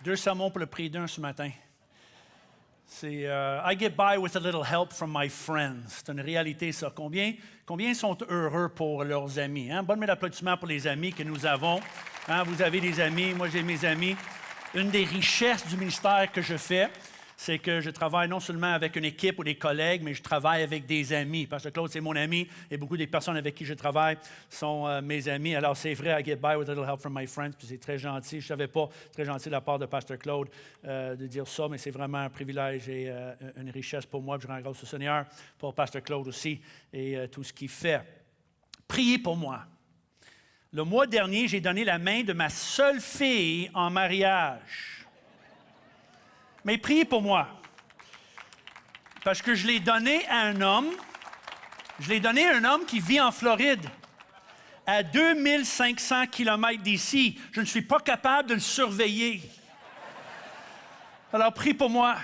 Deux sermons pour le prix d'un ce matin. C'est I get by with a little help from my friends. C'est une réalité, ça. Combien sont heureux pour leurs amis? Hein? Bonne main d'applaudissement pour les amis que nous avons. Hein? Vous avez des amis, moi j'ai mes amis. Une des richesses du ministère que je fais, c'est que je travaille non seulement avec une équipe ou des collègues, mais je travaille avec des amis. Parce que Claude, c'est mon ami, et beaucoup des personnes avec qui je travaille sont mes amis. Alors, c'est vrai, I get by with a little help from my friends, puis c'est très gentil. Je ne savais pas, très gentil de la part de Pasteur Claude de dire ça, mais c'est vraiment un privilège et une richesse pour moi. Puis je rends grâce au Seigneur pour Pasteur Claude aussi et tout ce qu'il fait. Priez pour moi. Le mois dernier, j'ai donné la main de ma seule fille en mariage. Mais priez pour moi, parce que je l'ai donné à un homme. Je l'ai donné à un homme qui vit en Floride, à 2500 km d'ici. Je ne suis pas capable de le surveiller. Alors, priez pour moi.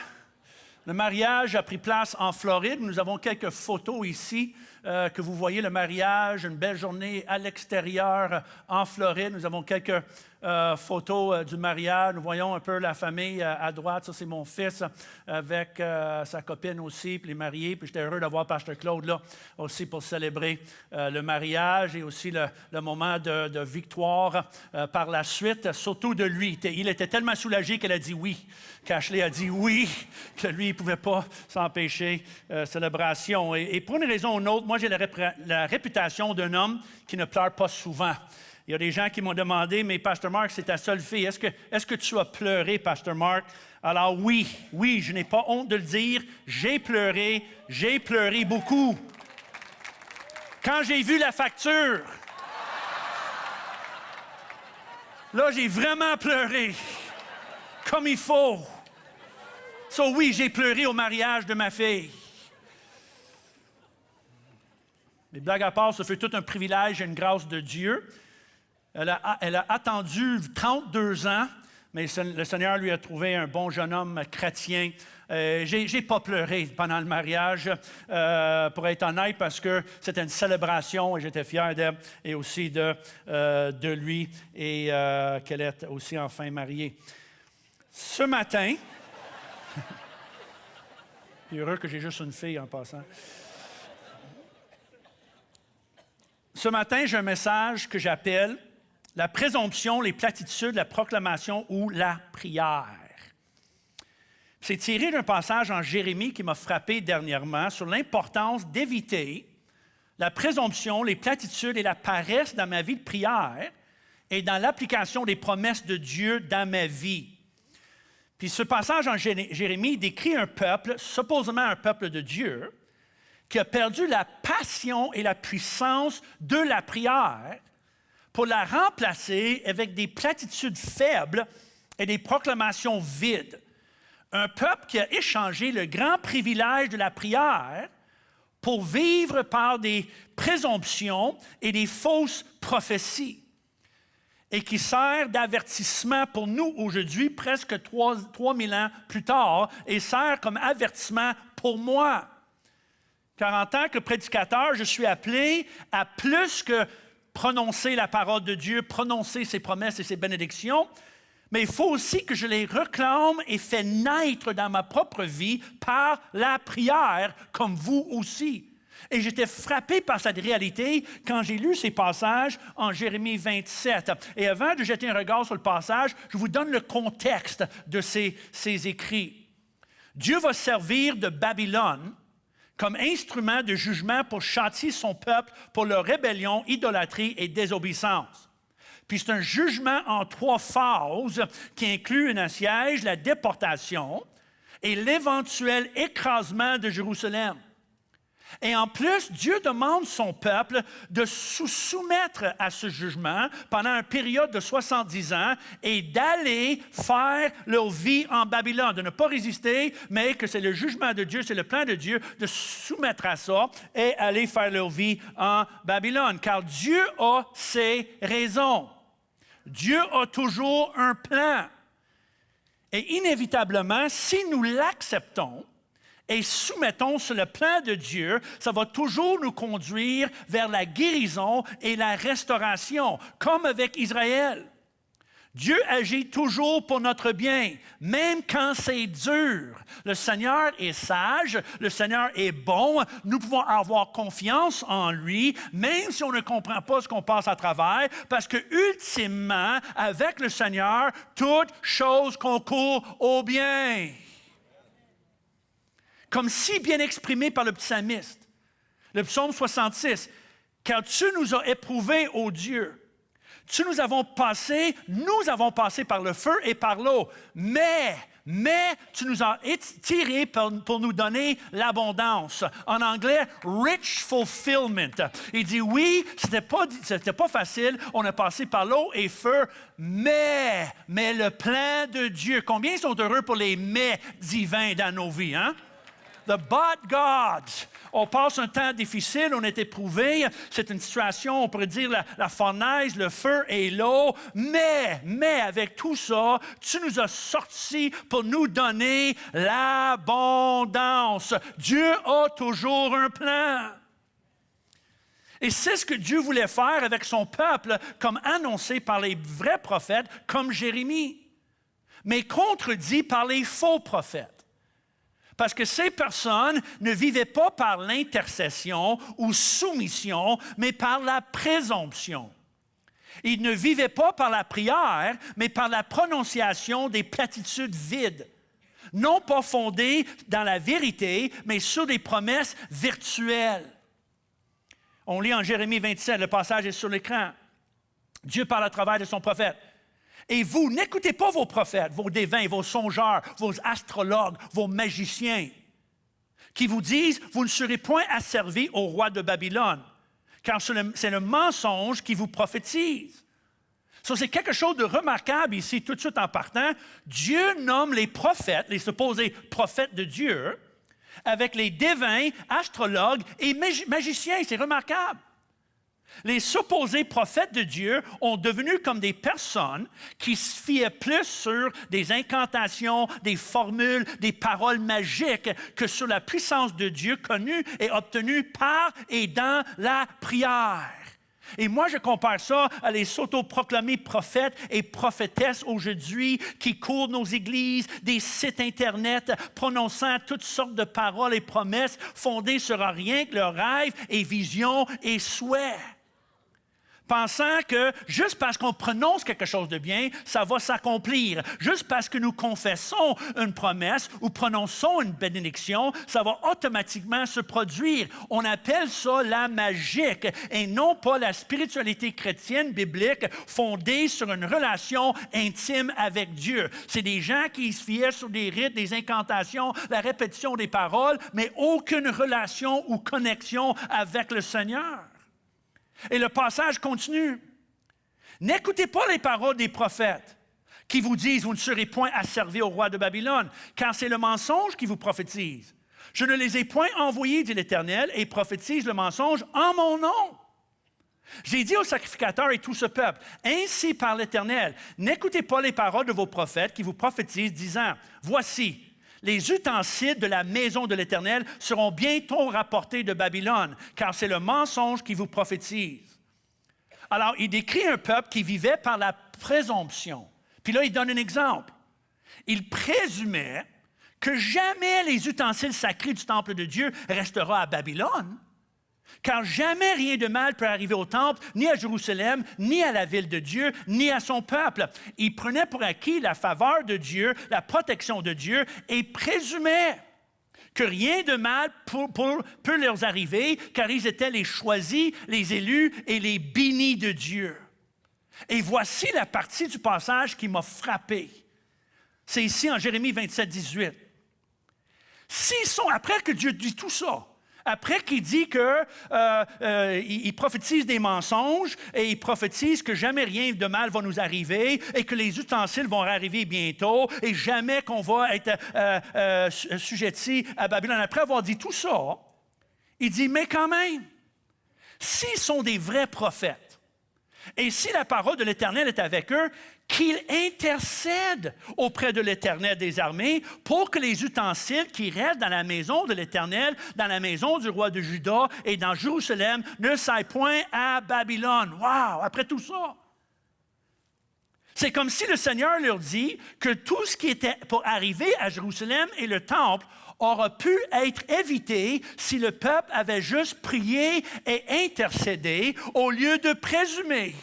Le mariage a pris place en Floride. Nous avons quelques photos ici que vous voyez le mariage, une belle journée à l'extérieur en Floride. Nous avons quelques photos du mariage. Nous voyons un peu la famille à droite. Ça, c'est mon fils avec sa copine aussi, puis les mariés. Puis j'étais heureux d'avoir Pasteur Claude là aussi pour célébrer le mariage et aussi le moment de victoire par la suite, surtout de lui. Il était tellement soulagé qu'elle a dit oui. Qu'Ashley a dit oui, que lui, il ne pouvait pas s'empêcher célébration. Et pour une raison ou une autre, moi, j'ai la réputation d'un homme qui ne pleure pas souvent. Il y a des gens qui m'ont demandé, mais Pasteur Mark, c'est ta seule fille. Est-ce que tu as pleuré, Pasteur Mark? Alors oui, je n'ai pas honte de le dire. J'ai pleuré beaucoup. Quand j'ai vu la facture, là, j'ai vraiment pleuré, comme il faut. So, oui, j'ai pleuré au mariage de ma fille. Mais blague à part, ça fait tout un privilège et une grâce de Dieu. Elle a attendu 32 ans, mais le Seigneur lui a trouvé un bon jeune homme chrétien. J'ai pas pleuré pendant le mariage, pour être honnête, parce que c'était une célébration et j'étais fier d'elle et aussi de lui et qu'elle est aussi enfin mariée. Ce matin, je suis heureux que j'ai juste une fille en passant. Ce matin, j'ai un message que j'appelle la présomption, les platitudes, la proclamation ou la prière. C'est tiré d'un passage en Jérémie qui m'a frappé dernièrement sur l'importance d'éviter la présomption, les platitudes et la paresse dans ma vie de prière et dans l'application des promesses de Dieu dans ma vie. Puis ce passage en Jérémie décrit un peuple, supposément un peuple de Dieu, qui a perdu la passion et la puissance de la prière pour la remplacer avec des platitudes faibles et des proclamations vides. Un peuple qui a échangé le grand privilège de la prière pour vivre par des présomptions et des fausses prophéties. Et qui sert d'avertissement pour nous aujourd'hui, presque 3000 ans plus tard, et sert comme avertissement pour moi. Car en tant que prédicateur, je suis appelé à plus que prononcer la parole de Dieu, prononcer ses promesses et ses bénédictions, mais il faut aussi que je les réclame et fais naître dans ma propre vie par la prière, comme vous aussi. Et j'étais frappé par cette réalité quand j'ai lu ces passages en Jérémie 27. Et avant de jeter un regard sur le passage, je vous donne le contexte de ces écrits. Dieu va servir de Babylone comme instrument de jugement pour châtier son peuple pour leur rébellion, idolâtrie et désobéissance. Puis c'est un jugement en 3 phases qui inclut un assiège, la déportation et l'éventuel écrasement de Jérusalem. Et en plus, Dieu demande son peuple de se soumettre à ce jugement pendant une période de 70 ans et d'aller faire leur vie en Babylone, de ne pas résister, mais que c'est le jugement de Dieu, c'est le plan de Dieu de se soumettre à ça et aller faire leur vie en Babylone. Car Dieu a ses raisons. Dieu a toujours un plan. Et inévitablement, si nous l'acceptons, et soumettons sur le plan de Dieu, ça va toujours nous conduire vers la guérison et la restauration, comme avec Israël. Dieu agit toujours pour notre bien, même quand c'est dur. Le Seigneur est sage, le Seigneur est bon, nous pouvons avoir confiance en lui, même si on ne comprend pas ce qu'on passe à travers, parce que ultimement, avec le Seigneur, toute chose concourt au bien. Comme si bien exprimé par le psalmiste, le psaume 66, « Car tu nous as éprouvés, ô Dieu, nous avons passé par le feu et par l'eau, mais tu nous as tirés pour nous donner l'abondance. » En anglais, rich fulfillment. Il dit, oui, c'était pas facile, on a passé par l'eau et feu, mais le plan de Dieu. Combien sont heureux pour les mais divins dans nos vies, hein? The but God. On passe un temps difficile, on est éprouvé. C'est une situation, on pourrait dire, la fournaise, le feu et l'eau. Mais avec tout ça, tu nous as sortis pour nous donner l'abondance. Dieu a toujours un plan. Et c'est ce que Dieu voulait faire avec son peuple, comme annoncé par les vrais prophètes, comme Jérémie, mais contredit par les faux prophètes. Parce que ces personnes ne vivaient pas par l'intercession ou soumission, mais par la présomption. Ils ne vivaient pas par la prière, mais par la prononciation des platitudes vides, non pas fondées dans la vérité, mais sur des promesses virtuelles. On lit en Jérémie 27, le passage est sur l'écran. Dieu parle à travers de son prophète. Et vous, n'écoutez pas vos prophètes, vos devins, vos songeurs, vos astrologues, vos magiciens, qui vous disent, vous ne serez point asservis au roi de Babylone, car c'est le mensonge qui vous prophétise. C'est quelque chose de remarquable ici, tout de suite en partant. Dieu nomme les prophètes, les supposés prophètes de Dieu, avec les devins, astrologues et magiciens. C'est remarquable. Les supposés prophètes de Dieu ont devenu comme des personnes qui se fiaient plus sur des incantations, des formules, des paroles magiques que sur la puissance de Dieu connue et obtenue par et dans la prière. Et moi, je compare ça à les s'autoproclamer prophètes et prophétesses aujourd'hui qui courent nos églises, des sites Internet, prononçant toutes sortes de paroles et promesses fondées sur rien que leurs rêves et visions et souhaits. Pensant que juste parce qu'on prononce quelque chose de bien, ça va s'accomplir. Juste parce que nous confessons une promesse ou prononçons une bénédiction, ça va automatiquement se produire. On appelle ça la magique et non pas la spiritualité chrétienne biblique fondée sur une relation intime avec Dieu. C'est des gens qui se fiaient sur des rites, des incantations, la répétition des paroles, mais aucune relation ou connexion avec le Seigneur. Et le passage continue. N'écoutez pas les paroles des prophètes qui vous disent « Vous ne serez point asservis au roi de Babylone, car c'est le mensonge qui vous prophétise. Je ne les ai point envoyés, dit l'Éternel, et prophétisent le mensonge en mon nom. J'ai dit aux sacrificateurs et tout ce peuple, ainsi par l'Éternel, n'écoutez pas les paroles de vos prophètes qui vous prophétisent, disant « Voici, les ustensiles de la maison de l'Éternel seront bientôt rapportés de Babylone, car c'est le mensonge qui vous prophétise. » Alors, il décrit un peuple qui vivait par la présomption. Puis là, il donne un exemple. Il présumait que jamais les ustensiles sacrés du temple de Dieu resteront à Babylone, car jamais rien de mal peut arriver au temple, ni à Jérusalem, ni à la ville de Dieu, ni à son peuple. Il prenait pour acquis la faveur de Dieu, la protection de Dieu, et présumait que rien de mal peut leur arriver, car ils étaient les choisis, les élus et les bénis de Dieu. Et voici la partie du passage qui m'a frappé. C'est ici en Jérémie 27, 18. Après que Dieu dit tout ça, après qu'il dit qu'il prophétise des mensonges et il prophétise que jamais rien de mal va nous arriver et que les ustensiles vont arriver bientôt et jamais qu'on va être sujetti à Babylone. Après avoir dit tout ça, il dit, mais quand même, s'ils sont des vrais prophètes et si la parole de l'Éternel est avec eux, qu'ils intercèdent auprès de l'Éternel des armées pour que les ustensiles qui restent dans la maison de l'Éternel, dans la maison du roi de Juda et dans Jérusalem ne s'aillent point à Babylone. Wow! Après tout ça, C'est comme si le Seigneur leur dit que tout ce qui était pour arriver à Jérusalem et le temple aurait pu être évité si le peuple avait juste prié et intercédé au lieu de présumer.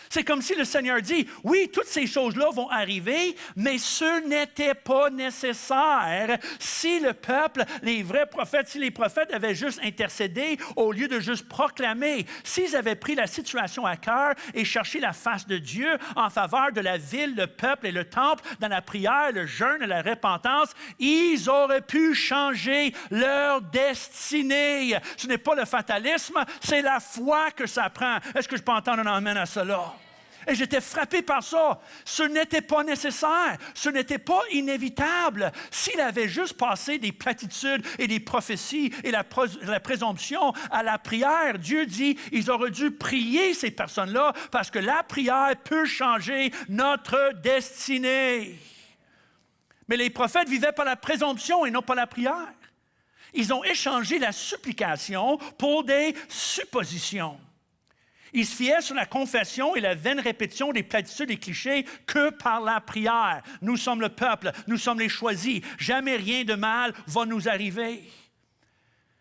C'est comme si le Seigneur dit, oui, toutes ces choses-là vont arriver, mais ce n'était pas nécessaire si le peuple, les vrais prophètes, si les prophètes avaient juste intercédé au lieu de juste proclamer, s'ils avaient pris la situation à cœur et cherché la face de Dieu en faveur de la ville, le peuple et le temple, dans la prière, le jeûne et la repentance, ils auraient pu changer leur destinée. Ce n'est pas le fatalisme, c'est la foi que ça prend. Est-ce que je peux entendre un amen à cela? Et j'étais frappé par ça. Ce n'était pas nécessaire. Ce n'était pas inévitable. S'il avait juste passé des platitudes et des prophéties et la présomption à la prière, Dieu dit, ils auraient dû prier ces personnes-là parce que la prière peut changer notre destinée. Mais les prophètes vivaient par la présomption et non par la prière. Ils ont échangé la supplication pour des suppositions. Ils se fiaient sur la confession et la vaine répétition des platitudes et clichés que par la prière. Nous sommes le peuple, nous sommes les choisis. Jamais rien de mal va nous arriver.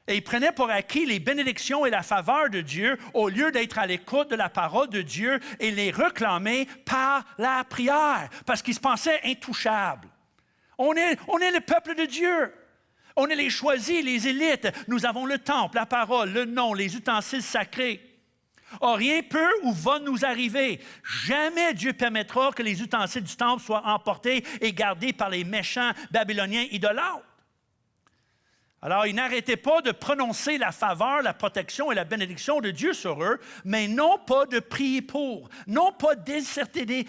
Et ils prenaient pour acquis les bénédictions et la faveur de Dieu au lieu d'être à l'écoute de la parole de Dieu et les réclamer par la prière, parce qu'ils se pensaient intouchables. On est le peuple de Dieu. On est les choisis, les élites. Nous avons le temple, la parole, le nom, les ustensiles sacrés. Or, rien peut ou va nous arriver. Jamais Dieu permettra que les ustensiles du temple soient emportés et gardés par les méchants babyloniens idolâtres. Alors, ils n'arrêtaient pas de prononcer la faveur, la protection et la bénédiction de Dieu sur eux, mais non pas de prier pour, non pas d'intercéder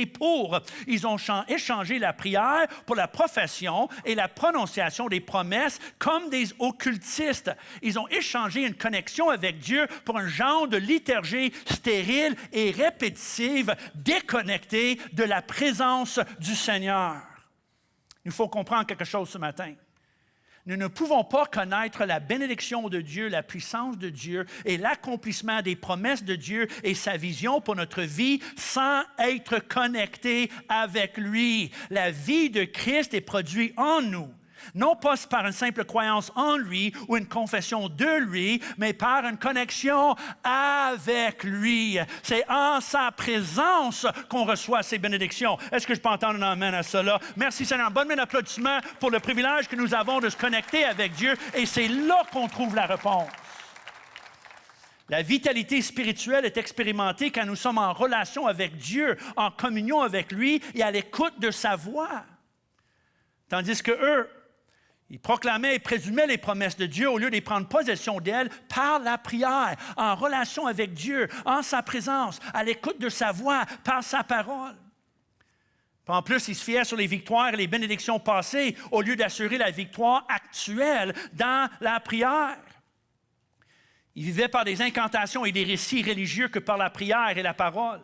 pour. Ils ont échangé la prière pour la profession et la prononciation des promesses comme des occultistes. Ils ont échangé une connexion avec Dieu pour un genre de liturgie stérile et répétitive, déconnectée de la présence du Seigneur. Il faut comprendre quelque chose ce matin. Nous ne pouvons pas connaître la bénédiction de Dieu, la puissance de Dieu et l'accomplissement des promesses de Dieu et sa vision pour notre vie sans être connectés avec lui. La vie de Christ est produite en nous. Non pas par une simple croyance en lui ou une confession de lui, mais par une connexion avec lui. C'est en sa présence qu'on reçoit ces bénédictions. Est-ce que je peux entendre un amen à cela? Merci Seigneur. Bonne main d'applaudissement pour le privilège que nous avons de se connecter avec Dieu et c'est là qu'on trouve la réponse. La vitalité spirituelle est expérimentée quand nous sommes en relation avec Dieu, en communion avec lui et à l'écoute de sa voix. Tandis que eux, ils proclamaient et présumaient les promesses de Dieu au lieu de prendre possession d'elles par la prière, en relation avec Dieu, en sa présence, à l'écoute de sa voix, par sa parole. En plus, ils se fiaient sur les victoires et les bénédictions passées au lieu d'assurer la victoire actuelle dans la prière. Ils vivaient par des incantations et des récits religieux que par la prière et la parole.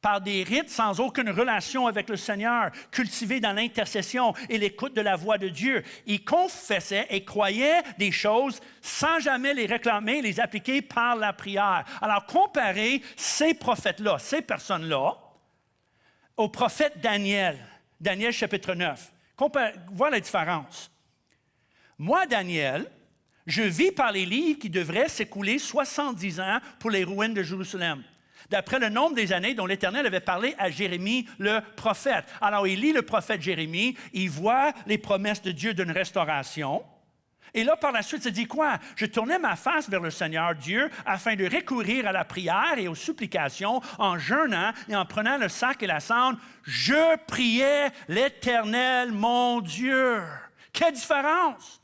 Par des rites sans aucune relation avec le Seigneur, cultivés dans l'intercession et l'écoute de la voix de Dieu. Ils confessaient et croyaient des choses sans jamais les réclamer, les appliquer par la prière. Alors, comparez ces prophètes-là, ces personnes-là, au prophète Daniel, Daniel chapitre 9. Voir la différence. Moi, Daniel, je vis par les livres qui devraient s'écouler 70 ans pour les ruines de Jérusalem, d'après le nombre des années dont l'Éternel avait parlé à Jérémie, le prophète. Alors, il lit le prophète Jérémie, il voit les promesses de Dieu d'une restauration. Et là, par la suite, il dit quoi? Je tournais ma face vers le Seigneur Dieu afin de recourir à la prière et aux supplications en jeûnant et en prenant le sac et la cendre. Je priais l'Éternel, mon Dieu. Quelle différence!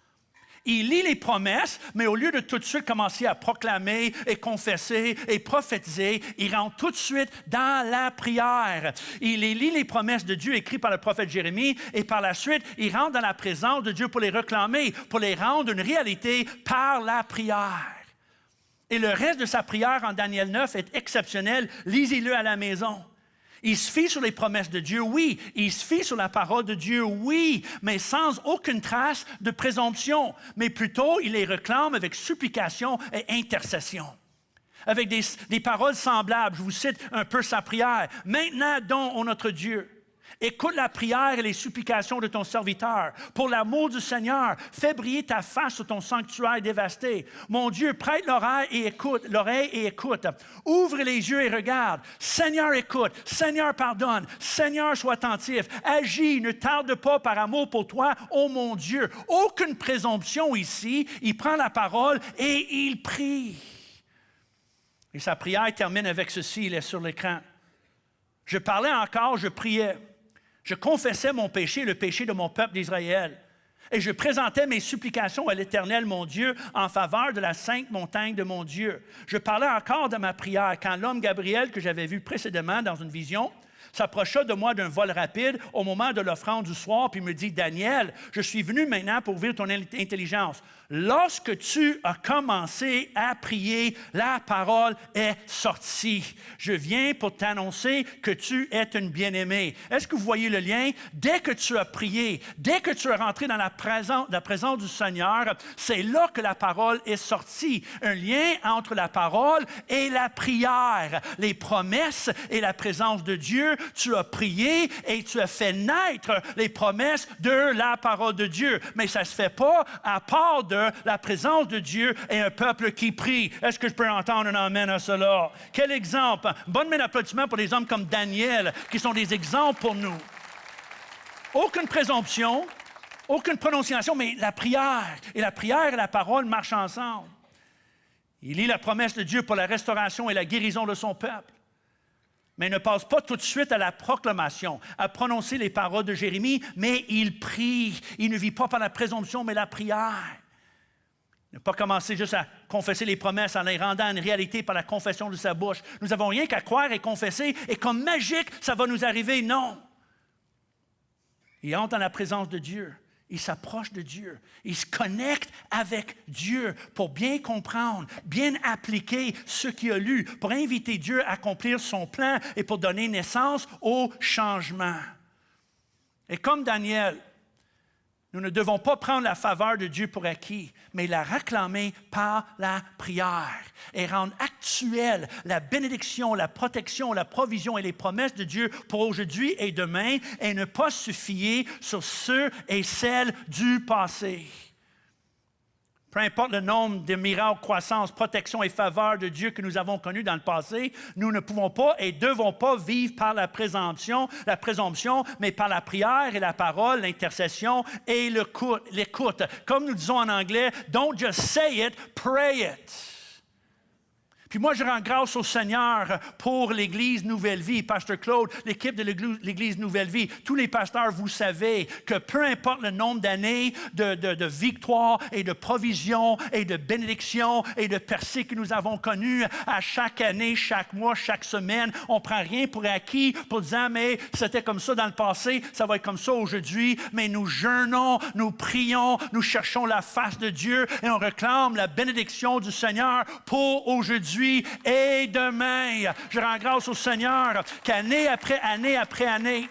Il lit les promesses, mais au lieu de tout de suite commencer à proclamer et confesser et prophétiser, il rentre tout de suite dans la prière. Il lit les promesses de Dieu écrites par le prophète Jérémie et par la suite, il rentre dans la présence de Dieu pour les réclamer, pour les rendre une réalité par la prière. Et le reste de sa prière en Daniel 9 est exceptionnel. Lisez-le à la maison. Il se fie sur les promesses de Dieu, oui. Il se fie sur la parole de Dieu, oui, mais sans aucune trace de présomption. Mais plutôt, il les réclame avec supplication et intercession. avec des paroles semblables. Je vous cite un peu sa prière. « Maintenant donc, ô notre Dieu, écoute la prière et les supplications de ton serviteur. Pour l'amour du Seigneur, fais briller ta face sur ton sanctuaire dévasté. Mon Dieu, prête l'oreille et écoute. Ouvre les yeux et regarde. Seigneur, écoute. Seigneur, pardonne. Seigneur, sois attentif. Agis, ne tarde pas par amour pour toi, ô mon Dieu. » Aucune présomption ici. Il prend la parole et il prie. Et sa prière termine avec ceci, il est sur l'écran. « Je parlais encore, je priais. Je confessais mon péché, le péché de mon peuple d'Israël. Et je présentais mes supplications à l'Éternel, mon Dieu, en faveur de la sainte montagne de mon Dieu. Je parlais encore de ma prière quand l'homme Gabriel, que j'avais vu précédemment dans une vision, s'approcha de moi d'un vol rapide au moment de l'offrande du soir, puis me dit, « Daniel, je suis venu maintenant pour ouvrir ton intelligence. Lorsque tu as commencé à prier, la parole est sortie. Je viens pour t'annoncer que tu es une bien-aimée. » Est-ce que vous voyez le lien? Dès que tu as prié, dès que tu es rentré dans la présence du Seigneur, c'est là que la parole est sortie. Un lien entre la parole et la prière. Les promesses et la présence de Dieu, tu as prié et tu as fait naître les promesses de la parole de Dieu. Mais ça ne se fait pas à part de la présence de Dieu et un peuple qui prie. Est-ce que je peux entendre un amen à cela? Quel exemple! Bonne main d'applaudissement pour des hommes comme Daniel, qui sont des exemples pour nous. Aucune présomption, aucune prononciation, mais la prière. Et la prière et la parole marchent ensemble. Il lit la promesse de Dieu pour la restauration et la guérison de son peuple. Mais il ne passe pas tout de suite à la proclamation, à prononcer les paroles de Jérémie, mais il prie. Il ne vit pas par la présomption, mais la prière. Ne pas commencer juste à confesser les promesses en les rendant une réalité par la confession de sa bouche. Nous n'avons rien qu'à croire et confesser, et comme magique, ça va nous arriver. Non. Il entre dans la présence de Dieu. Il s'approche de Dieu. Il se connecte avec Dieu pour bien comprendre, bien appliquer ce qu'il a lu, pour inviter Dieu à accomplir son plan et pour donner naissance au changement. Et comme Daniel, nous ne devons pas prendre la faveur de Dieu pour acquis, mais la réclamer par la prière et rendre actuelle la bénédiction, la protection, la provision et les promesses de Dieu pour aujourd'hui et demain et ne pas se fier sur ceux et celles du passé. Peu importe le nombre de miracles, croissance, protection et faveur de Dieu que nous avons connus dans le passé, nous ne pouvons pas et ne devons pas vivre par la présomption, mais par la prière et la parole, l'intercession et l'écoute. Comme nous disons en anglais, don't just say it, pray it. Puis moi, je rends grâce au Seigneur pour l'Église Nouvelle Vie. Pasteur Claude, l'équipe de l'Église Nouvelle Vie, tous les pasteurs, vous savez que peu importe le nombre d'années de victoire et de provision et de bénédiction et de percées que nous avons connues à chaque année, chaque mois, chaque semaine, on ne prend rien pour acquis pour dire, mais c'était comme ça dans le passé, ça va être comme ça aujourd'hui, mais nous jeûnons, nous prions, nous cherchons la face de Dieu et on réclame la bénédiction du Seigneur pour aujourd'hui et demain. Je rends grâce au Seigneur qu'année après année après année,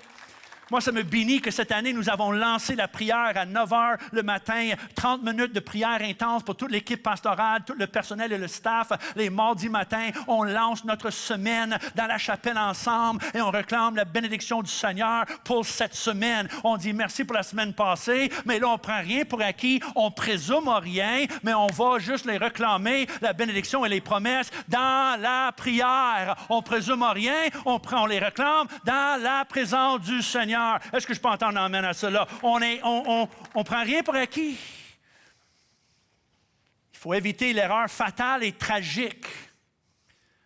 moi, ça me bénit que cette année, nous avons lancé la prière à 9 h le matin, 30 minutes de prière intense pour toute l'équipe pastorale, tout le personnel et le staff. Les mardis matins, on lance notre semaine dans la chapelle ensemble et on réclame la bénédiction du Seigneur pour cette semaine. On dit merci pour la semaine passée, mais là, on ne prend rien pour acquis, on présume rien, mais on va juste les réclamer, la bénédiction et les promesses, dans la prière. On présume rien, on les réclame dans la présence du Seigneur. Est-ce que je peux entendre un amen à cela? On ne prend rien pour acquis. Il faut éviter l'erreur fatale et tragique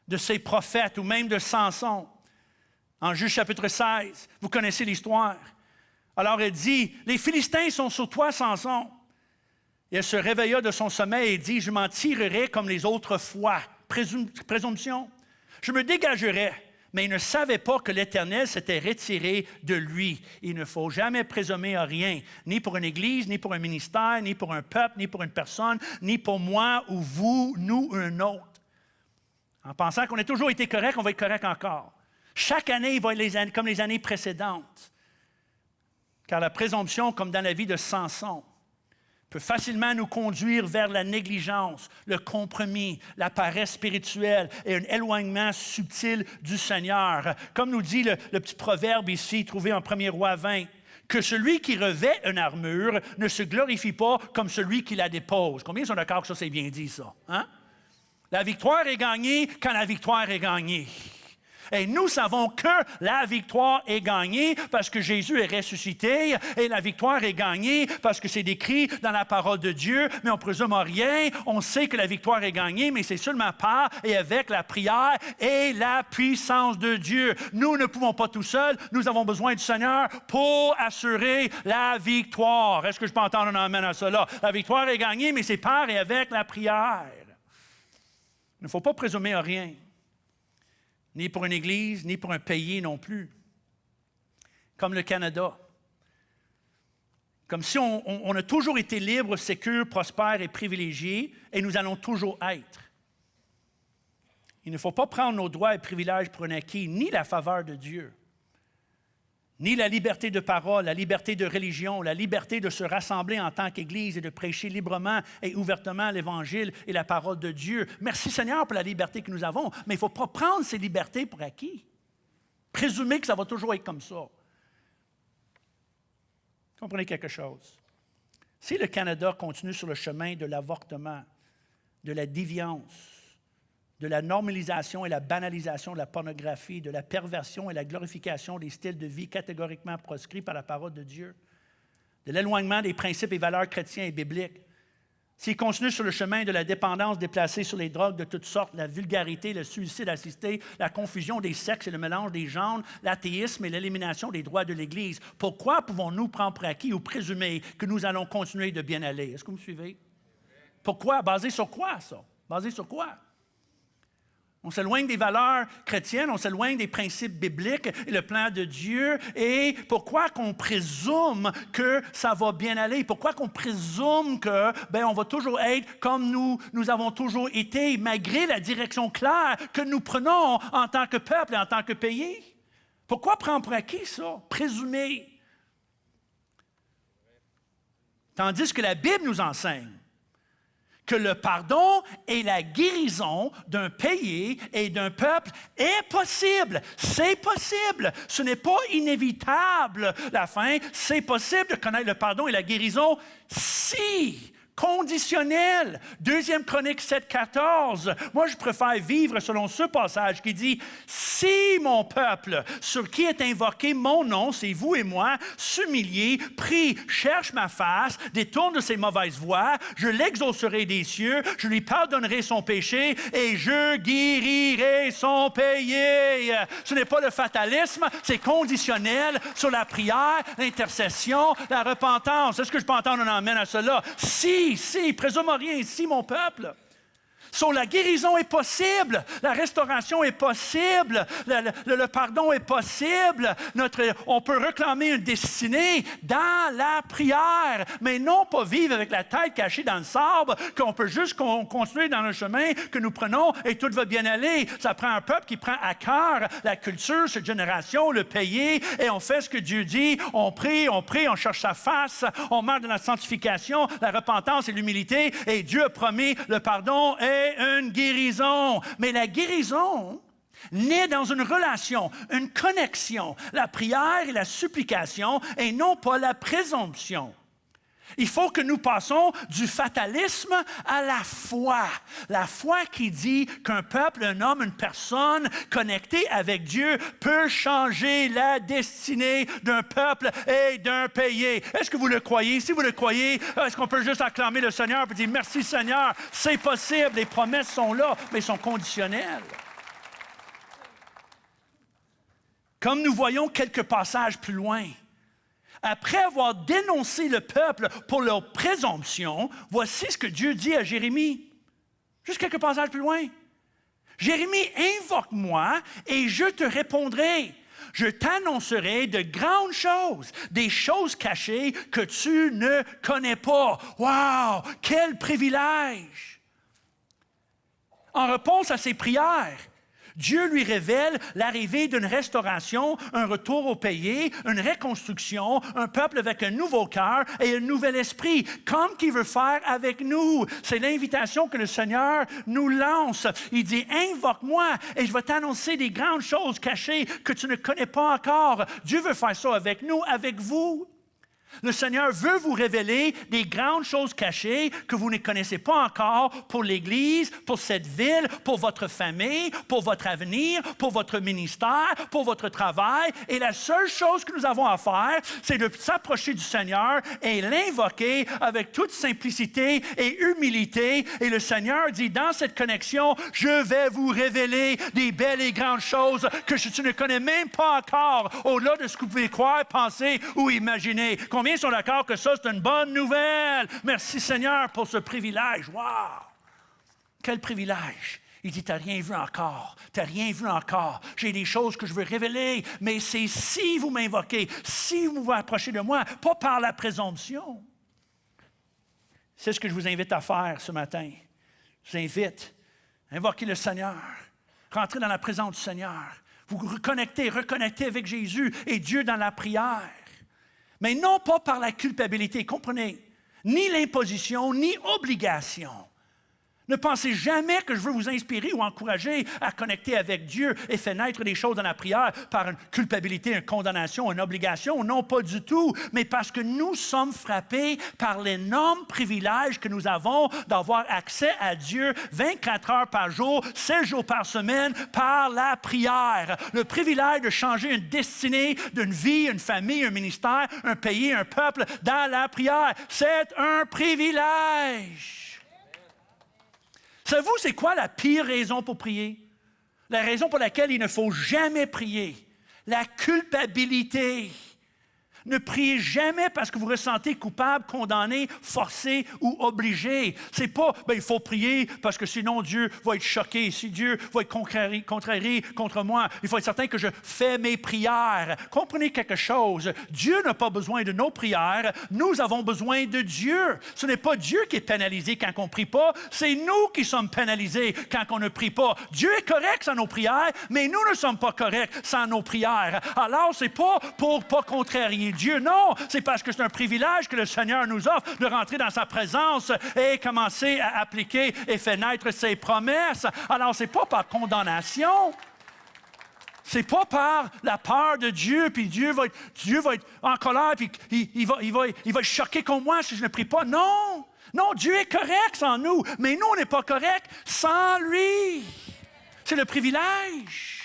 de ces prophètes ou même de Samson. En Juge chapitre 16, vous connaissez l'histoire. Alors elle dit, « Les Philistins sont sur toi, Samson. » Et elle se réveilla de son sommeil et dit, « Je m'en tirerai comme les autres fois. » Présomption. « Je me dégagerai. » Mais il ne savait pas que l'Éternel s'était retiré de lui. Il ne faut jamais présumer à rien, ni pour une Église, ni pour un ministère, ni pour un peuple, ni pour une personne, ni pour moi ou vous, nous ou un autre. En pensant qu'on a toujours été correct, on va être correct encore. Chaque année, il va être comme les années précédentes. Car la présomption, comme dans la vie de Samson, peut facilement nous conduire vers la négligence, le compromis, la paresse spirituelle et un éloignement subtil du Seigneur. Comme nous dit le petit proverbe ici, trouvé en 1 Roi 20, que celui qui revêt une armure ne se glorifie pas comme celui qui la dépose. Combien sont d'accord que ça, c'est bien dit, ça? Hein? La victoire est gagnée quand la victoire est gagnée. Et nous savons que la victoire est gagnée parce que Jésus est ressuscité et la victoire est gagnée parce que c'est décrit dans la parole de Dieu, mais on ne présume rien. On sait que la victoire est gagnée, mais c'est seulement par et avec la prière et la puissance de Dieu. Nous ne pouvons pas tout seuls. Nous avons besoin du Seigneur pour assurer la victoire. Est-ce que je peux entendre un amen à cela? La victoire est gagnée, mais c'est par et avec la prière. Il ne faut pas présumer à rien. Ni pour une Église, ni pour un pays non plus. Comme le Canada. Comme si on a toujours été libre, sécure, prospère et privilégié, et nous allons toujours être. Il ne faut pas prendre nos droits et privilèges pour un acquis, ni la faveur de Dieu, ni la liberté de parole, la liberté de religion, la liberté de se rassembler en tant qu'Église et de prêcher librement et ouvertement l'Évangile et la parole de Dieu. Merci Seigneur pour la liberté que nous avons, mais il ne faut pas prendre ces libertés pour acquis. Présumer que ça va toujours être comme ça. Comprenez quelque chose. Si le Canada continue sur le chemin de l'avortement, de la déviance, de la normalisation et la banalisation de la pornographie, de la perversion et la glorification des styles de vie catégoriquement proscrits par la parole de Dieu, de l'éloignement des principes et valeurs chrétiens et bibliques, s'il continue sur le chemin de la dépendance déplacée sur les drogues de toutes sortes, la vulgarité, le suicide assisté, la confusion des sexes et le mélange des genres, l'athéisme et l'élimination des droits de l'Église, pourquoi pouvons-nous prendre pour acquis ou présumer que nous allons continuer de bien aller? Est-ce que vous me suivez? Pourquoi? Basé sur quoi, ça? Basé sur quoi? On s'éloigne des valeurs chrétiennes, on s'éloigne des principes bibliques et le plan de Dieu. Et pourquoi qu'on présume que ça va bien aller? Pourquoi qu'on présume que on va toujours être comme nous avons toujours été, malgré la direction claire que nous prenons en tant que peuple et en tant que pays? Pourquoi prendre pour acquis ça? Présumer. Tandis que la Bible nous enseigne que le pardon et la guérison d'un pays et d'un peuple est possible. C'est possible. Ce n'est pas inévitable, la fin. C'est possible de connaître le pardon et la guérison si conditionnel. 2 Chronique 7,14. Moi, je préfère vivre selon ce passage qui dit « Si mon peuple, sur qui est invoqué mon nom, c'est vous et moi, s'humilie, prie, cherche ma face, détourne de ses mauvaises voies, je l'exaucerai des cieux, je lui pardonnerai son péché et je guérirai son pays. » Ce n'est pas le fatalisme, c'est conditionnel sur la prière, l'intercession, la repentance. Est-ce que je peux entendre un amen à cela? Si, présume rien, si mon peuple. La guérison est possible, la restauration est possible, le pardon est possible. On peut réclamer une destinée dans la prière, mais non pas vivre avec la tête cachée dans le sable, qu'on peut juste continuer dans le chemin que nous prenons et tout va bien aller. Ça prend un peuple qui prend à cœur la culture, cette génération, le pays, et on fait ce que Dieu dit. On prie, on cherche sa face, on marche dans la sanctification, la repentance et l'humilité, et Dieu a promis le pardon et une guérison. Mais la guérison naît dans une relation, une connexion, la prière et la supplication, et non pas la présomption. Il faut que nous passions du fatalisme à la foi. La foi qui dit qu'un peuple, un homme, une personne connectée avec Dieu peut changer la destinée d'un peuple et d'un pays. Est-ce que vous le croyez? Si vous le croyez, est-ce qu'on peut juste acclamer le Seigneur et dire « Merci Seigneur, c'est possible, les promesses sont là, mais sont conditionnelles. » Comme nous voyons quelques passages plus loin, après avoir dénoncé le peuple pour leur présomption, voici ce que Dieu dit à Jérémie. Juste quelques passages plus loin. Jérémie, invoque-moi et je te répondrai. Je t'annoncerai de grandes choses, des choses cachées que tu ne connais pas. Wow! Quel privilège! En réponse à ces prières, Dieu lui révèle l'arrivée d'une restauration, un retour au pays, une reconstruction, un peuple avec un nouveau cœur et un nouvel esprit, comme qu'il veut faire avec nous. C'est l'invitation que le Seigneur nous lance. Il dit, invoque-moi et je vais t'annoncer des grandes choses cachées que tu ne connais pas encore. Dieu veut faire ça avec nous, avec vous. Le Seigneur veut vous révéler des grandes choses cachées que vous ne connaissez pas encore pour l'Église, pour cette ville, pour votre famille, pour votre avenir, pour votre ministère, pour votre travail. Et la seule chose que nous avons à faire, c'est de s'approcher du Seigneur et l'invoquer avec toute simplicité et humilité. Et le Seigneur dit, dans cette connexion, je vais vous révéler des belles et grandes choses que tu ne connais même pas encore, au-delà de ce que vous pouvez croire, penser ou imaginer. Combien sont d'accord que ça, c'est une bonne nouvelle? Merci Seigneur pour ce privilège. Wow! Quel privilège! Il dit, tu n'as rien vu encore, tu n'as rien vu encore. J'ai des choses que je veux révéler, mais c'est si vous m'invoquez, si vous vous approchez de moi, pas par la présomption. C'est ce que je vous invite à faire ce matin. Je vous invite à invoquer le Seigneur, rentrer dans la présence du Seigneur, vous reconnecter avec Jésus et Dieu dans la prière. Mais non pas par la culpabilité, comprenez, ni l'imposition, ni obligation. Ne pensez jamais que je veux vous inspirer ou encourager à connecter avec Dieu et faire naître des choses dans la prière par une culpabilité, une condamnation, une obligation. Non, pas du tout, mais parce que nous sommes frappés par l'énorme privilège que nous avons d'avoir accès à Dieu 24 heures par jour, 7 jours par semaine, par la prière. Le privilège de changer une destinée d'une vie, une famille, un ministère, un pays, un peuple dans la prière. C'est un privilège. Savez-vous, c'est quoi la pire raison pour prier? La raison pour laquelle il ne faut jamais prier. La culpabilité. Ne priez jamais parce que vous ressentez coupable, condamné, forcé ou obligé. C'est pas, il faut prier parce que sinon Dieu va être choqué. Si Dieu va être contrarié contre moi, il faut être certain que je fais mes prières. Comprenez quelque chose. Dieu n'a pas besoin de nos prières. Nous avons besoin de Dieu. Ce n'est pas Dieu qui est pénalisé quand on ne prie pas. C'est nous qui sommes pénalisés quand on ne prie pas. Dieu est correct sans nos prières, mais nous ne sommes pas corrects sans nos prières. Alors, c'est pas pour pas contrarier Dieu, non, c'est parce que c'est un privilège que le Seigneur nous offre de rentrer dans sa présence et commencer à appliquer et faire naître ses promesses. Alors, c'est pas par condamnation. C'est pas par la peur de Dieu, puis Dieu va être en colère, puis il va être choqué contre moi si je ne prie pas. Non! Non, Dieu est correct sans nous, mais nous, on n'est pas correct sans lui. C'est le privilège.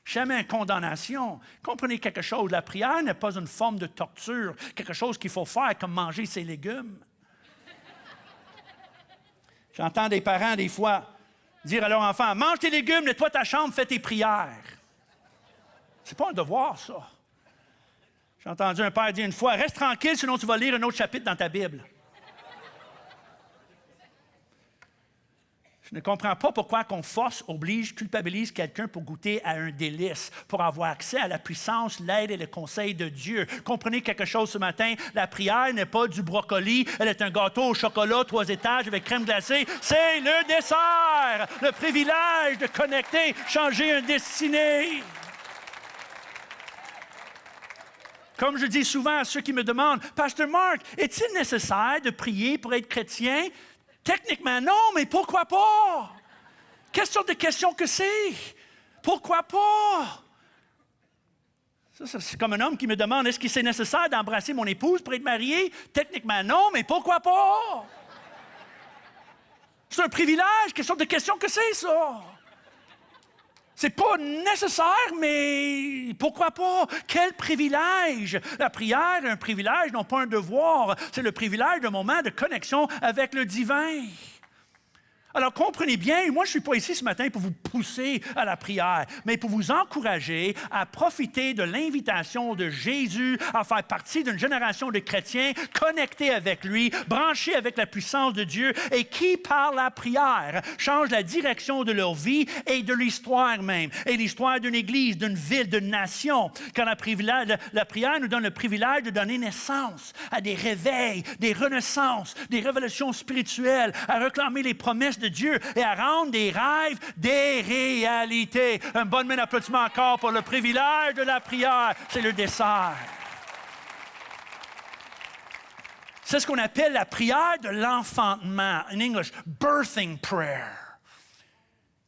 Jamais une condamnation. Comprenez quelque chose, la prière n'est pas une forme de torture, quelque chose qu'il faut faire comme manger ses légumes. J'entends des parents, des fois, dire à leur enfant, mange tes légumes, nettoie ta chambre, fais tes prières. C'est pas un devoir, ça. J'ai entendu un père dire une fois, reste tranquille, sinon tu vas lire un autre chapitre dans ta Bible. Je ne comprends pas pourquoi qu'on force, oblige, culpabilise quelqu'un pour goûter à un délice, pour avoir accès à la puissance, l'aide et le conseil de Dieu. Comprenez quelque chose ce matin, la prière n'est pas du brocoli, elle est un gâteau au chocolat, 3 étages avec crème glacée. C'est le dessert, le privilège de connecter, changer une destinée. Comme je dis souvent à ceux qui me demandent, « Pasteur Marc, est-il nécessaire de prier pour être chrétien? » Techniquement, non, mais pourquoi pas? Quelle sorte de question que c'est? Pourquoi pas? Ça, c'est comme un homme qui me demande, est-ce que c'est nécessaire d'embrasser mon épouse pour être marié? Techniquement, non, mais pourquoi pas? C'est un privilège. Quelle sorte de question que c'est, ça? C'est pas nécessaire, mais pourquoi pas? Quel privilège! La prière est un privilège, non pas un devoir. C'est le privilège d'un moment de connexion avec le divin. Alors, comprenez bien, moi, je ne suis pas ici ce matin pour vous pousser à la prière, mais pour vous encourager à profiter de l'invitation de Jésus à faire partie d'une génération de chrétiens connectés avec lui, branchés avec la puissance de Dieu et qui, par la prière, changent la direction de leur vie et de l'histoire même, et l'histoire d'une église, d'une ville, d'une nation. Car la prière nous donne le privilège de donner naissance à des réveils, des renaissances, des révélations spirituelles, à réclamer les promesses de de Dieu et à rendre des rêves des réalités. Un bon main d'applaudissement encore pour le privilège de la prière. C'est le dessert. C'est ce qu'on appelle la prière de l'enfantement. En anglais, birthing prayer.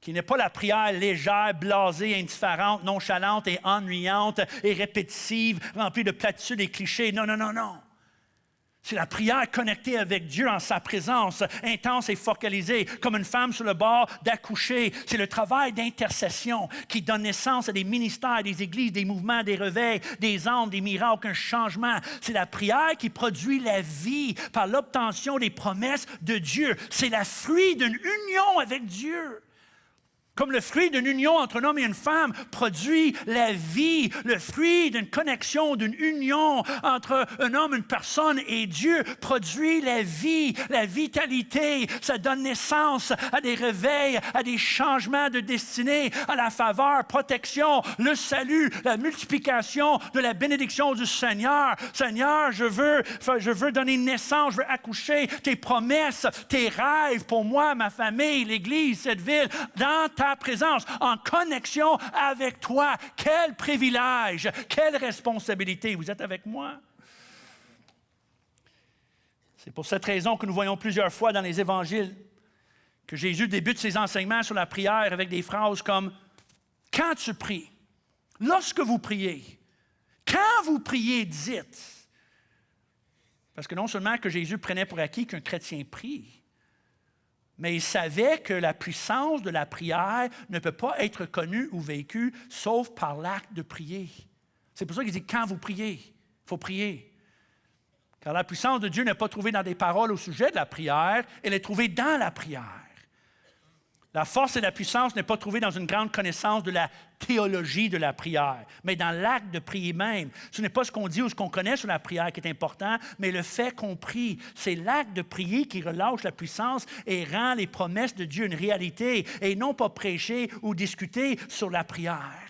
Qui n'est pas la prière légère, blasée, indifférente, nonchalante et ennuyante et répétitive, remplie de platitudes et clichés. Non, non, non, non. C'est la prière connectée avec Dieu en sa présence, intense et focalisée, comme une femme sur le bord d'accoucher. C'est le travail d'intercession qui donne naissance à des ministères, des églises, des mouvements, des réveils, des âmes, des miracles, un changement. C'est la prière qui produit la vie par l'obtention des promesses de Dieu. C'est la fruit d'une union avec Dieu. Comme le fruit d'une union entre un homme et une femme produit la vie, le fruit d'une connexion, d'une union entre un homme, une personne et Dieu produit la vie, la vitalité. Ça donne naissance à des réveils, à des changements de destinée, à la faveur, protection, le salut, la multiplication de la bénédiction du Seigneur. Seigneur, je veux donner naissance, je veux accoucher tes promesses, tes rêves pour moi, ma famille, l'Église, cette ville, dans ta présence, en connexion avec toi. Quel privilège, quelle responsabilité. Vous êtes avec moi? C'est pour cette raison que nous voyons plusieurs fois dans les évangiles que Jésus débute ses enseignements sur la prière avec des phrases comme « Quand tu pries, lorsque vous priez, quand vous priez, dites. » Parce que non seulement que Jésus prenait pour acquis qu'un chrétien prie, mais il savait que la puissance de la prière ne peut pas être connue ou vécue sauf par l'acte de prier. C'est pour ça qu'il dit « quand vous priez », il faut prier. Car la puissance de Dieu n'est pas trouvée dans des paroles au sujet de la prière, elle est trouvée dans la prière. La force et la puissance n'est pas trouvée dans une grande connaissance de la théologie de la prière, mais dans l'acte de prier même. Ce n'est pas ce qu'on dit ou ce qu'on connaît sur la prière qui est important, mais le fait qu'on prie. C'est l'acte de prier qui relâche la puissance et rend les promesses de Dieu une réalité, et non pas prêcher ou discuter sur la prière.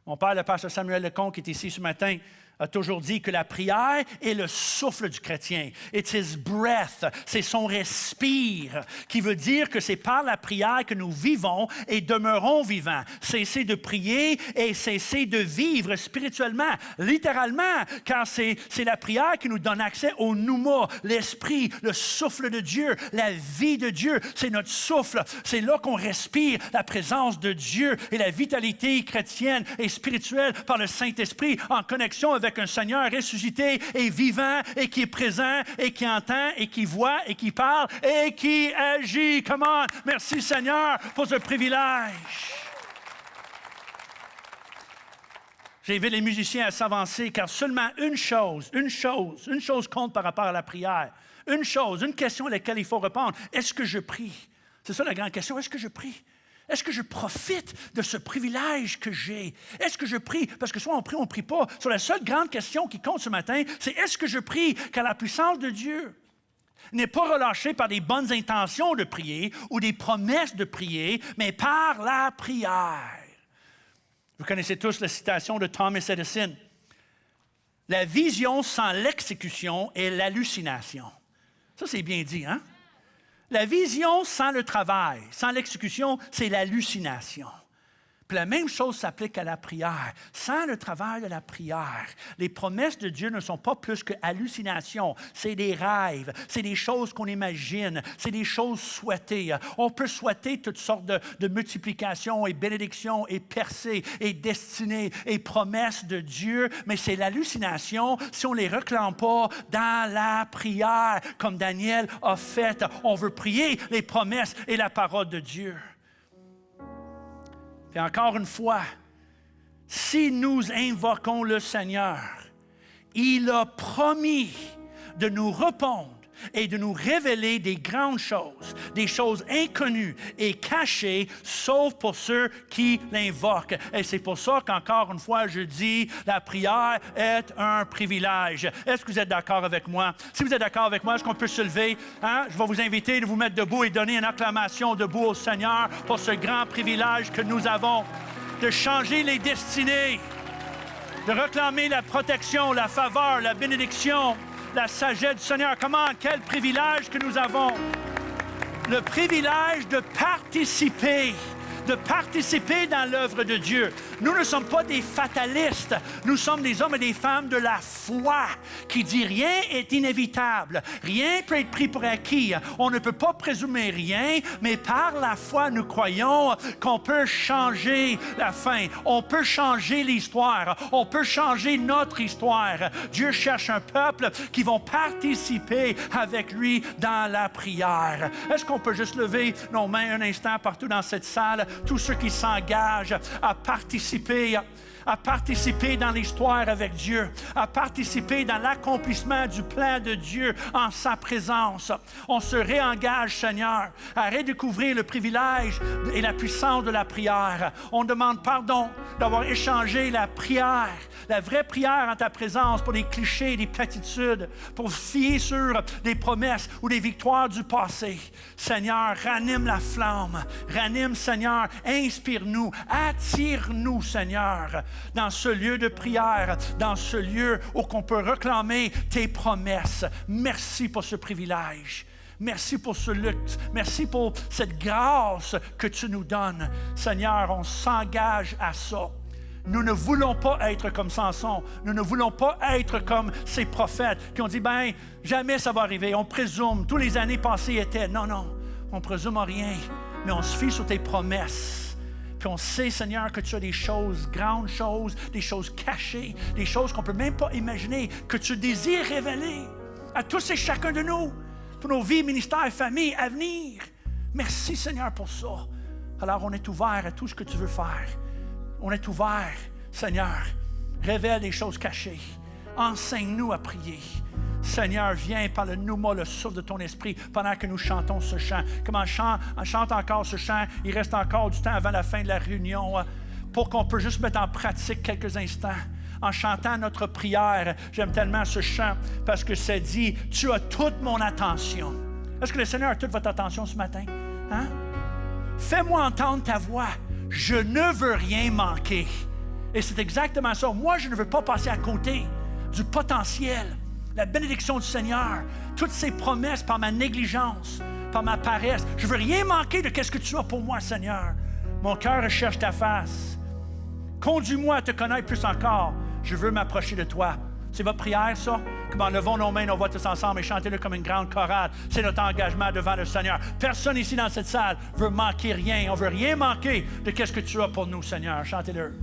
Mon père, le pasteur Samuel Lecomte, qui est ici ce matin, a toujours dit que la prière est le souffle du chrétien. It's his breath, c'est son respire, qui veut dire que c'est par la prière que nous vivons et demeurons vivants. Cesser de prier et cesser de vivre spirituellement, littéralement, car c'est la prière qui nous donne accès au pneuma, l'esprit, le souffle de Dieu, la vie de Dieu. C'est notre souffle, c'est là qu'on respire la présence de Dieu et la vitalité chrétienne et spirituelle par le Saint-Esprit en connexion avec un Seigneur ressuscité et vivant et qui est présent et qui entend et qui voit et qui parle et qui agit. Come on! Merci Seigneur pour ce privilège. J'invite les musiciens à s'avancer car seulement une chose compte par rapport à la prière. Une question à laquelle il faut répondre. Est-ce que je prie? C'est ça la grande question. Est-ce que je prie? Est-ce que je profite de ce privilège que j'ai? Est-ce que je prie? Parce que soit on prie, on ne prie pas. Sur la seule grande question qui compte ce matin, c'est est-ce que je prie? Car la puissance de Dieu n'est pas relâchée par des bonnes intentions de prier ou des promesses de prier, mais par la prière. Vous connaissez tous la citation de Thomas Edison. La vision sans l'exécution est l'hallucination. Ça, c'est bien dit, hein? La vision sans le travail, sans l'exécution, c'est l'hallucination. Puis la même chose s'applique à la prière. Sans le travail de la prière, les promesses de Dieu ne sont pas plus que hallucinations. C'est des rêves, c'est des choses qu'on imagine, c'est des choses souhaitées. On peut souhaiter toutes sortes de multiplications et bénédictions et percées et destinées et promesses de Dieu, mais c'est l'hallucination si on ne les réclame pas dans la prière, comme Daniel a fait. On veut prier les promesses et la parole de Dieu. Et encore une fois, si nous invoquons le Seigneur, il a promis de nous répondre et de nous révéler des grandes choses, des choses inconnues et cachées, sauf pour ceux qui l'invoquent. Et c'est pour ça qu'encore une fois, je dis, la prière est un privilège. Est-ce que vous êtes d'accord avec moi? Si vous êtes d'accord avec moi, est-ce qu'on peut se lever? Je vais vous inviter à vous mettre debout et donner une acclamation debout au Seigneur pour ce grand privilège que nous avons de changer les destinées, de réclamer la protection, la faveur, la bénédiction, la sagesse du Seigneur. Comment, quel privilège que nous avons. le privilège de participer dans l'œuvre de Dieu. Nous ne sommes pas des fatalistes. Nous sommes des hommes et des femmes de la foi qui dit rien est inévitable. Rien peut être pris pour acquis. On ne peut pas présumer rien, mais par la foi, nous croyons qu'on peut changer la fin. On peut changer l'histoire. On peut changer notre histoire. Dieu cherche un peuple qui vont participer avec lui dans la prière. Est-ce qu'on peut juste lever nos mains un instant partout dans cette salle? Tous ceux qui s'engagent à participer dans l'histoire avec Dieu, à participer dans l'accomplissement du plan de Dieu en sa présence. On se réengage, Seigneur, à redécouvrir le privilège et la puissance de la prière. On demande pardon d'avoir échangé la prière, la vraie prière en ta présence pour des clichés, des platitudes, pour fier sur des promesses ou des victoires du passé. Seigneur, ranime la flamme. Ranime, Seigneur, inspire-nous, attire-nous, Seigneur, dans ce lieu de prière, dans ce lieu où on peut réclamer tes promesses. Merci pour ce privilège. Merci pour ce lutte. Merci pour cette grâce que tu nous donnes. Seigneur, on s'engage à ça. Nous ne voulons pas être comme Samson. Nous ne voulons pas être comme ces prophètes qui ont dit, ben, jamais ça va arriver. On présume, toutes les années passées étaient. Non, non, on présume rien, mais on se fie sur tes promesses. Puis on sait, Seigneur, que tu as des choses, grandes choses, des choses cachées, des choses qu'on ne peut même pas imaginer, que tu désires révéler à tous et chacun de nous, pour nos vies, ministères, familles, à venir. Merci, Seigneur, pour ça. Alors, on est ouvert à tout ce que tu veux faire. On est ouvert, Seigneur. Révèle les choses cachées. Enseigne-nous à prier. Seigneur, viens, parle-nous, moi, le souffle de ton esprit pendant que nous chantons ce chant. Comme on chante encore ce chant, il reste encore du temps avant la fin de la réunion pour qu'on puisse juste mettre en pratique quelques instants. En chantant notre prière, j'aime tellement ce chant parce que ça dit « Tu as toute mon attention ». Est-ce que le Seigneur a toute votre attention ce matin? Hein? Fais-moi entendre ta voix. Je ne veux rien manquer. Et c'est exactement ça. Moi, je ne veux pas passer à côté du potentiel, la bénédiction du Seigneur, toutes ses promesses par ma négligence, par ma paresse. Je ne veux rien manquer de ce que tu as pour moi, Seigneur. Mon cœur recherche ta face. Conduis-moi à te connaître plus encore. Je veux m'approcher de toi. C'est votre prière, ça? Comment levons nos mains, nos voix tous ensemble et chantez-le comme une grande chorale. C'est notre engagement devant le Seigneur. Personne ici dans cette salle veut manquer rien. On ne veut rien manquer de ce que tu as pour nous, Seigneur. Chantez-le.